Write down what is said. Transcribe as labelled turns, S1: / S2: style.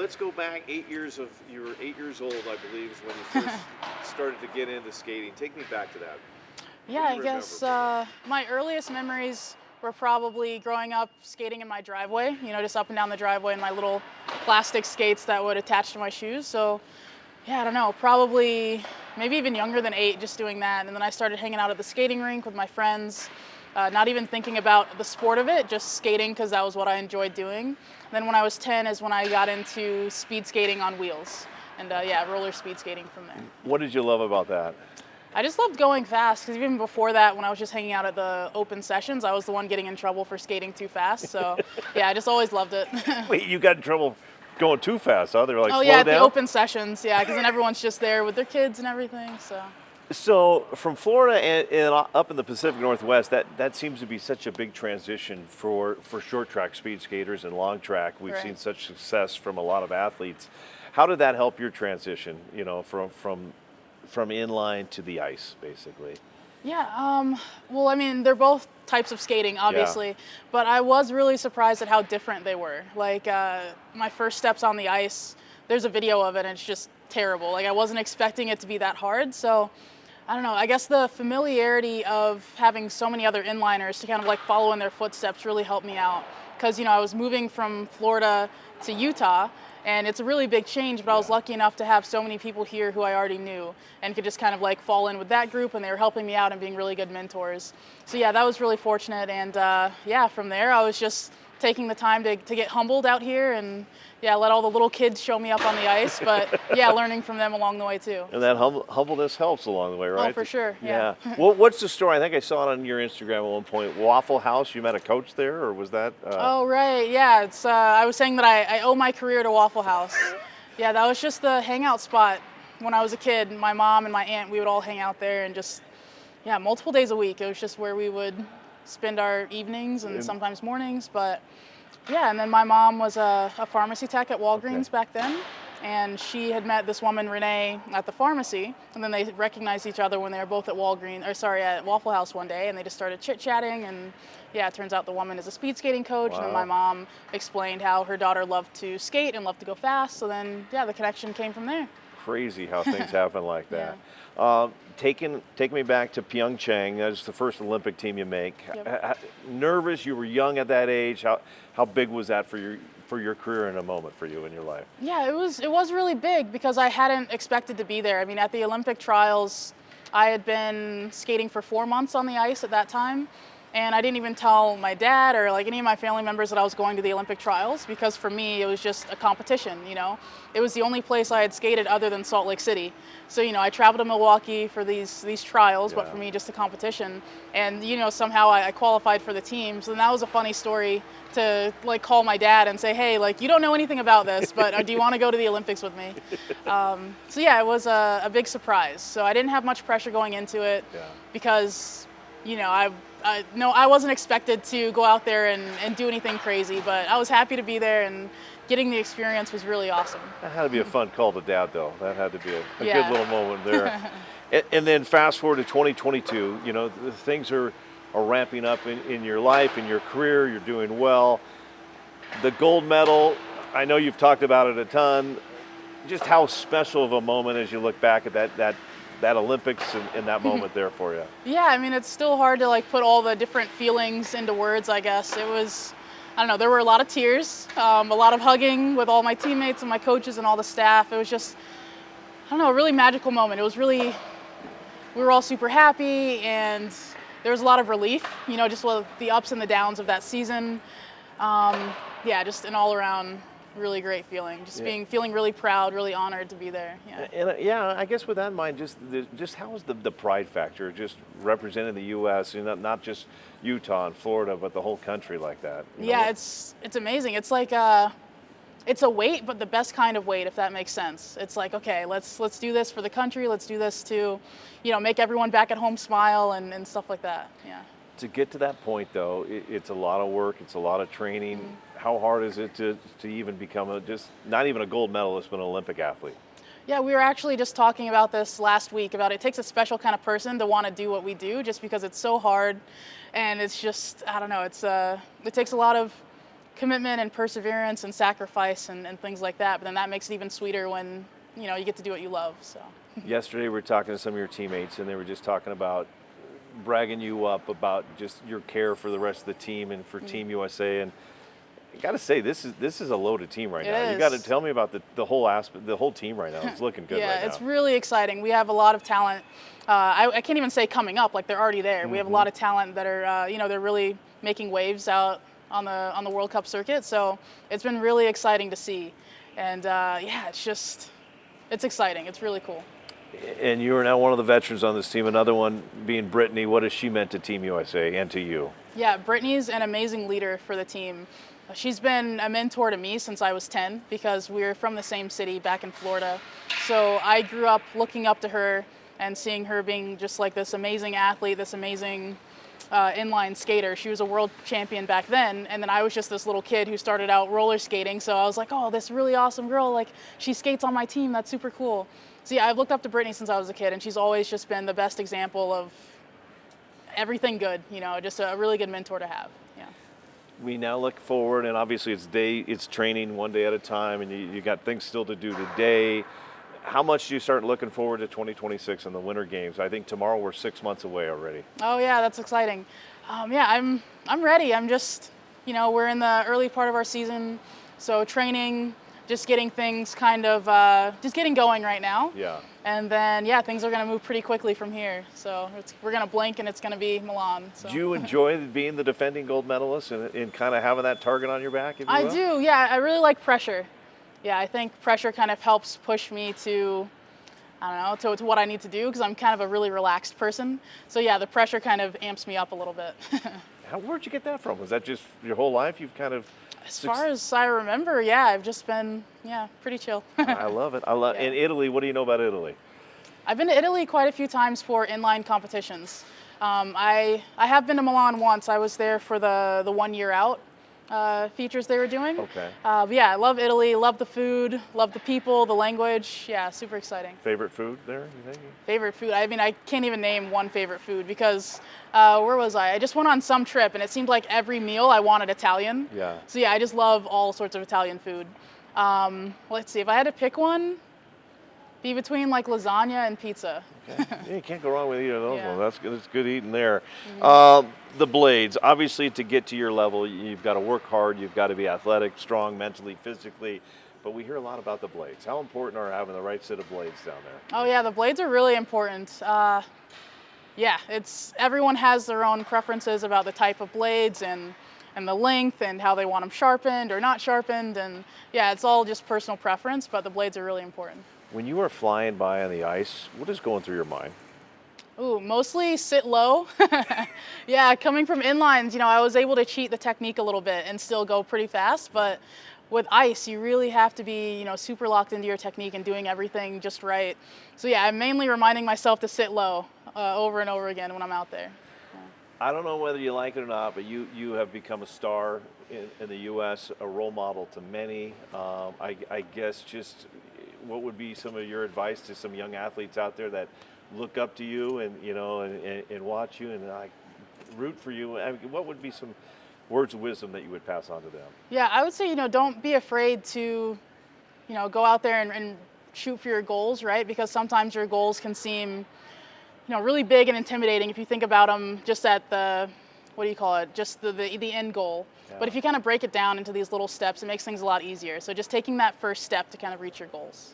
S1: let's go back 8 years of, you were 8 years old, I believe, is when you first started to get into skating. Take me back to that.
S2: Yeah, I guess my earliest memories were probably growing up skating in my driveway, just up and down the driveway in my little plastic skates that would attach to my shoes. So, yeah, I don't know, probably maybe even younger than 8, just doing that. And then I started hanging out at the skating rink with my friends, not even thinking about the sport of it, just skating because that was what I enjoyed doing. And then when I was 10 is when I got into speed skating on wheels. And roller speed skating from there.
S1: What did you love about that?
S2: I just loved going fast because even before that, when I was just hanging out at the open sessions, I was the one getting in trouble for skating too fast. So, yeah, I just always loved it.
S1: Wait, you got in trouble going too fast, huh? They were like,
S2: oh,
S1: slow
S2: yeah, at
S1: down?
S2: the open sessions, yeah, because then everyone's just there with their kids and everything, so.
S1: So from Florida and up in the Pacific Northwest, that seems to be such a big transition for short track speed skaters and long track. We've seen such success from a lot of athletes. How did that help your transition, from inline to the ice, basically?
S2: Yeah, well, I mean, they're both types of skating, obviously, but I was really surprised at how different they were. Like, my first steps on the ice, there's a video of it, and it's just terrible. Like, I wasn't expecting it to be that hard, so I don't know. I guess the familiarity of having so many other inliners to kind of like follow in their footsteps really helped me out. Because, I was moving from Florida to Utah, and it's a really big change, but I was lucky enough to have so many people here who I already knew and could just kind of like fall in with that group, and they were helping me out and being really good mentors. So yeah, that was really fortunate. And from there, I was just taking the time to get humbled out here and let all the little kids show me up on the ice, but learning from them along the way too.
S1: And that humbleness helps along the way, right?
S2: Oh, for sure,
S1: yeah. Well, what's the story? I think I saw it on your Instagram at one point. Waffle House, you met a coach there, or was that?
S2: Oh, right, yeah. It's I was saying that I owe my career to Waffle House. Yeah, that was just the hangout spot when I was a kid. My mom and my aunt, we would all hang out there and just, multiple days a week. It was just where we would spend our evenings and sometimes mornings, but and then my mom was a pharmacy tech at Walgreens back then, and she had met this woman, Renee, at the pharmacy, and then they recognized each other when they were both at at Waffle House one day, and they just started chit-chatting, and it turns out the woman is a speed skating coach.
S1: Wow.
S2: And then my mom explained how her daughter loved to skate and loved to go fast, so then, the connection came from there.
S1: Crazy how things happen like that. Taking me back to PyeongChang, that was the first Olympic team you make.
S2: Yep.
S1: Nervous, you were young at that age. How big was that for your career in a moment for you in your life?
S2: Yeah, it was really big because I hadn't expected to be there. I mean, at the Olympic trials, I had been skating for 4 months on the ice at that time. And I didn't even tell my dad or like any of my family members that I was going to the Olympic trials, because for me, it was just a competition, It was the only place I had skated other than Salt Lake City. So, I traveled to Milwaukee for these trials, but for me, just a competition. And, somehow I qualified for the team. So then that was a funny story to like call my dad and say, hey, like, you don't know anything about this, but do you want to go to the Olympics with me? It was a big surprise. So I didn't have much pressure going into it because, I wasn't expected to go out there and do anything crazy, but I was happy to be there, and getting the experience was really awesome.
S1: That had to be a fun call to dad, though. That had to be a good little moment there. and then fast forward to 2022, things are ramping up in your life, in your career. You're doing well. The gold medal, I know you've talked about it a ton. Just how special of a moment as you look back at that Olympics and that moment there for you?
S2: Yeah, I mean, it's still hard to like put all the different feelings into words, I guess. It was, I don't know, there were a lot of tears, a lot of hugging with all my teammates and my coaches and all the staff. It was just, I don't know, a really magical moment. It was really, we were all super happy, and there was a lot of relief, just with the ups and the downs of that season. Just an all around really great feeling. Just feeling really proud, really honored to be there.
S1: And I guess with that in mind, just how is the pride factor, just representing the U.S., not just Utah and Florida, but the whole country like that?
S2: It's amazing. It's like it's a weight, but the best kind of weight, if that makes sense. It's like, okay, let's do this for the country. Let's do this to, make everyone back at home smile and stuff like that. Yeah.
S1: To get to that point, though, it's a lot of work. It's a lot of training. Mm-hmm. How hard is it to even become not even a gold medalist, but an Olympic athlete?
S2: Yeah, we were actually just talking about this last week, about it takes a special kind of person to want to do what we do, just because it's so hard, and it's just, I don't know, it takes a lot of commitment and perseverance and sacrifice and things like that. But then that makes it even sweeter when, you get to do what you love. So.
S1: Yesterday we were talking to some of your teammates, and they were just talking about bragging you up about just your care for the rest of the team and for Team USA. And I got to say, this is a loaded team right now. You got to tell me about the whole aspect, the whole team right now. It's looking good right now.
S2: Yeah, it's really exciting. We have a lot of talent. I can't even say coming up, like they're already there. We have a lot of talent that are, they're really making waves out on the World Cup circuit. So it's been really exciting to see. And it's exciting. It's really cool.
S1: And you are now one of the veterans on this team. Another one being Brittany. What has she meant to Team USA and to you?
S2: Yeah, Brittany's an amazing leader for the team. She's been a mentor to me since I was 10 because we're from the same city back in Florida. So I grew up looking up to her and seeing her being just like this amazing athlete, this amazing inline skater. She was a world champion back then, and then I was just this little kid who started out roller skating. So I was like, oh, this really awesome girl, like she skates on my team. That's super cool. So yeah, I've looked up to Brittany since I was a kid, and she's always just been the best example of everything good, just a really good mentor to have. Yeah.
S1: We now look forward, and obviously it's training one day at a time, and you got things still to do today. How much do you start looking forward to 2026 and the Winter Games? I think tomorrow we're 6 months away already.
S2: Oh yeah, that's exciting. I'm ready. I'm just, we're in the early part of our season, so training, just getting things kind of, just getting going right now.
S1: Yeah.
S2: And then, things are going to move pretty quickly from here. So we're going to blink and it's going to be Milan. So.
S1: Do you enjoy being the defending gold medalist and kind of having that target on your back, if you will?
S2: I do, yeah. I really like pressure. Yeah, I think pressure kind of helps push me to, to what I need to do because I'm kind of a really relaxed person. So yeah, the pressure kind of amps me up a little bit.
S1: Where'd you get that from? Was that just your whole life? You've kind of...
S2: As far as I remember, I've just been, pretty chill.
S1: I love it. In Italy, what do you know about Italy?
S2: I've been to Italy quite a few times for inline competitions. I have been to Milan once. I was there for the 1 year out features they were doing.
S1: Okay.
S2: But yeah, I love Italy, love the food, love the people, the language. Yeah, super exciting.
S1: Favorite food there, you think?
S2: Favorite food? I mean, I can't even name one favorite food because where was I? I just went on some trip and it seemed like every meal I wanted Italian.
S1: Yeah.
S2: So yeah, I just love all sorts of Italian food. Let's see, if I had to pick one, be between like lasagna and pizza.
S1: Okay. Yeah, you can't go wrong with either of those
S2: Yeah.
S1: ones. That's good. It's good eating there. The blades, obviously, to get to your level, you've got to work hard. You've got to be athletic, strong, mentally, physically. But we hear a lot about the blades. How important are having the right set of blades down there?
S2: Oh yeah, the blades are really important. Everyone has their own preferences about the type of blades and the length and how they want them sharpened or not sharpened. And yeah, it's all just personal preference, but the blades are really important.
S1: When you are flying by on the ice, what is going through your mind?
S2: Ooh, mostly sit low. Yeah, coming from inlines, I was able to cheat the technique a little bit and still go pretty fast. But with ice, you really have to be, super locked into your technique and doing everything just right. So yeah, I'm mainly reminding myself to sit low over and over again when I'm out there. Yeah.
S1: I don't know whether you like it or not, but you have become a star in the U.S., a role model to many. I guess just what would be some of your advice to some young athletes out there that look up to you and watch you and root for you? I mean, what would be some words of wisdom that you would pass on to them?
S2: Yeah, I would say, don't be afraid to, go out there and shoot for your goals, right? Because sometimes your goals can seem, really big and intimidating if you think about them just at just the end goal.
S1: Yeah.
S2: But if you kind of break it down into these little steps, it makes things a lot easier. So just taking that first step to kind of reach your goals.